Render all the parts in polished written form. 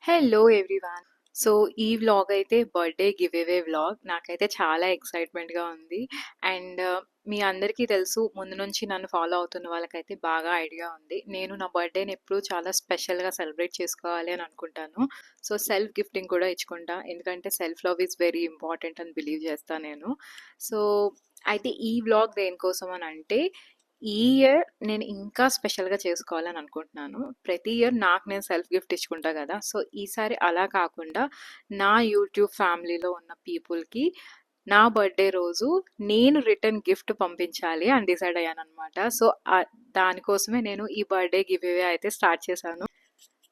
Hello everyone. So, ఈ vlog అయితే birthday give away vlog. నాకైతే చాలా ఎక్సైట్‌మెంట్‌గా ఉంది. అండ్ మీ అందరికీ తెలుసు, ముందు నుంచి నన్ను ఫాలో అవుతున్న వాళ్ళకైతే బాగా ఐడియా ఉంది. నేను నా బర్త్‌డేని ఎప్పుడూ చాలా స్పెషల్‌గా సెలబ్రేట్ చేసుకోవాలి అని అనుకుంటాను. సో, సెల్ఫ్ గిఫ్టింగ్ కూడా ఇచ్చుకుంటా. ఎందుకంటే self love is very important అని బిలీవ్ చేస్తా నేను. సో, అయితే ఈ వ్లాగ్ దేనికోసం అనంటే, ఈ ఇయర్ నేను ఇంకా స్పెషల్‌గా చేసుకోవాలని అనుకుంటున్నాను. ప్రతి ఇయర్ నాకు నేను సెల్ఫ్ గిఫ్ట్ ఇచ్చుకుంటా గదా! సో, ఈసారి అలా కాకుండా నా యూట్యూబ్ ఫ్యామిలీలో ఉన్న పీపుల్‌కి నా బర్త్‌డే రోజు నేను రిటర్న్ గిఫ్ట్ పంపించాలి అని డిసైడ్ అయ్యాననమాట. సో, దానికోసమే నేను ఈ బర్త్‌డే గివ్ అవే అయితే స్టార్ట్ చేశాను.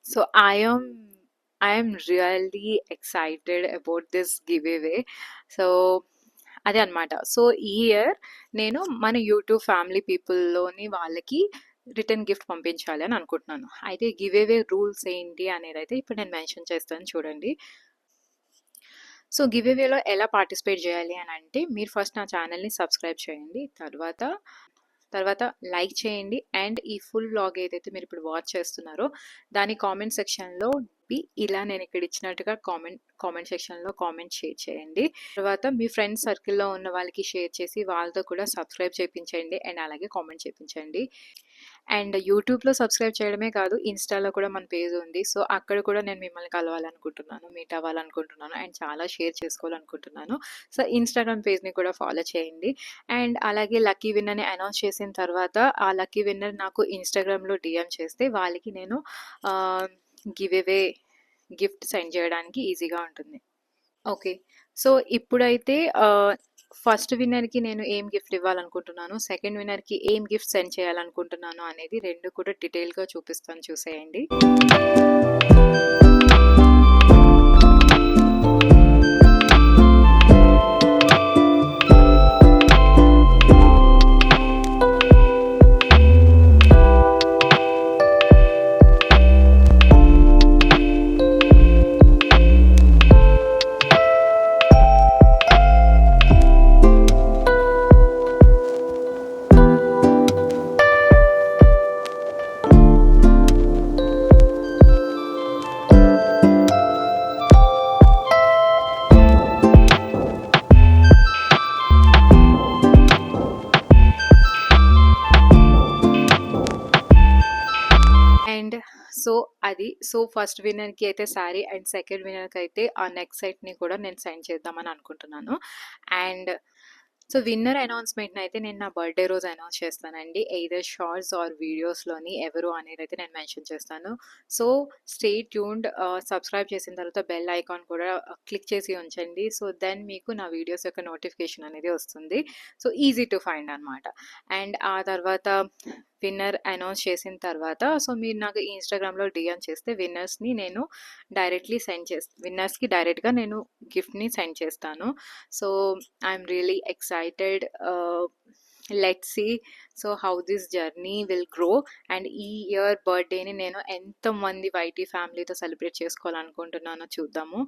So, I am really excited about this give away. So, అదే అనమాట. సో, ఈ ఇయర్ నేను మన యూట్యూబ్ ఫ్యామిలీ పీపుల్‌లోని వాళ్ళకి రిటర్న్ గిఫ్ట్ పంపించాలి అని అనుకుంటున్నాను. అయితే గివ్ అవే రూల్స్ ఏంటి అనేదైతే ఇప్పుడు నేను మెన్షన్ చేస్తాను చూడండి. సో, గివ్ అవేలో ఎలా పార్టిసిపేట్ చేయాలి అని అంటే, మీరు ఫస్ట్ నా ఛానల్‌ని సబ్స్క్రైబ్ చేయండి. తర్వాత లైక్ చేయండి. అండ్ ఈ ఫుల్ వ్లాగ్ ఏదైతే మీరు ఇప్పుడు వాచ్ చేస్తున్నారో దాని కామెంట్ సెక్షన్‌లో ఇలా నేను ఇక్కడ ఇచ్చినట్టుగా కామెంట్ సెక్షన్‌లో కామెంట్ షేర్ చేయండి. తర్వాత మీ ఫ్రెండ్స్ సర్కిల్‌లో ఉన్న వాళ్ళకి షేర్ చేసి వాళ్ళతో కూడా సబ్స్క్రైబ్ చేపించండి. అండ్ అలాగే కామెంట్ చేపించండి. అండ్ యూట్యూబ్‌లో సబ్స్క్రైబ్ చేయడమే కాదు, ఇన్‌స్టాలో కూడా మన పేజ్ ఉంది. సో, అక్కడ కూడా నేను మిమ్మల్ని కలవాలనుకుంటున్నాను, మీట్ అవ్వాలనుకుంటున్నాను అండ్ చాలా షేర్ చేసుకోవాలనుకుంటున్నాను. సో, ఇన్‌స్టాగ్రామ్ పేజ్‌ని కూడా ఫాలో చేయండి. అండ్ అలాగే లక్కీ విన్నర్‌ని అనౌన్స్ చేసిన తర్వాత ఆ లక్కీ విన్నర్ నాకు ఇన్‌స్టాగ్రామ్‌లో డీఎం చేస్తే వాళ్ళకి నేను గివ్ అవే గిఫ్ట్ సెండ్ చేయడానికి ఈజీగా ఉంటుంది. ఓకే. సో, ఇప్పుడైతే ఫస్ట్ విన్నర్‌కి నేను ఏం గిఫ్ట్ ఇవ్వాలనుకుంటున్నాను, సెకండ్ విన్నర్‌కి ఏం గిఫ్ట్ సెండ్ చేయాలనుకుంటున్నాను అనేది 2 కూడా డీటెయిల్‌గా చూపిస్తాను, చూసేయండి. అండ్ సో ఫస్ట్ విన్నర్‌కి అయితే శారీ అండ్ సెకండ్ విన్నర్‌కి అయితే ఆ నెక్ సెట్‌ని కూడా నేను సెండ్ చేద్దామని అనుకుంటున్నాను. అండ్ సో, విన్నర్ అనౌన్స్‌మెంట్‌ని అయితే నేను నా బర్త్‌డే రోజు అనౌన్స్ చేస్తానండి. ఎయిదర్ షార్ట్స్ ఆర్ వీడియోస్‌లోని ఎవరు అనేదైతే నేను మెన్షన్ చేస్తాను. So, stay tuned. సబ్స్క్రైబ్ చేసిన తర్వాత బెల్ ఐకాన్ కూడా క్లిక్ చేసి ఉంచండి. సో, దెన్ మీకు నా వీడియోస్ యొక్క నోటిఫికేషన్ అనేది వస్తుంది. సో, ఈజీ టు ఫైండ్ అనమాట. అండ్ ఆ తర్వాత విన్నర్ అనౌన్స్ చేసిన తర్వాత సో, మీరు నాకు ఇన్‌స్టాగ్రామ్‌లో డీఎం చేస్తే విన్నర్స్‌కి డైరెక్ట్‌గా నేను గిఫ్ట్‌ని సెండ్ చేస్తాను. So, I'm really excited. Let's see so how this journey will grow. And ఈ ఇయర్ బర్త్డేని నేను ఎంతమంది వైటీ ఫ్యామిలీతో సెలబ్రేట్ చేసుకోవాలనుకుంటున్నానో చూద్దాము.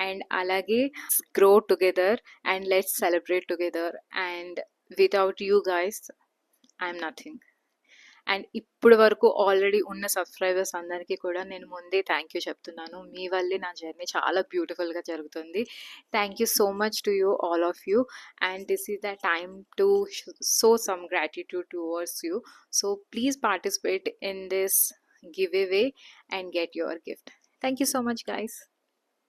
అండ్ అలాగే grow together and let's celebrate together. And without you guys I'm nothing. And ఇప్పుడు వరకు ఆల్రెడీ ఉన్న సబ్స్క్రైబర్స్ అందరికీ కూడా నేను ముందే థ్యాంక్ యూ చెప్తున్నాను. మీ వల్లే నా జర్నీ చాలా బ్యూటిఫుల్గా జరుగుతుంది. Thank you so much to you, all of you. And this is the time to show some gratitude towards you. So please participate in this giveaway and get your gift. Thank you so much, guys.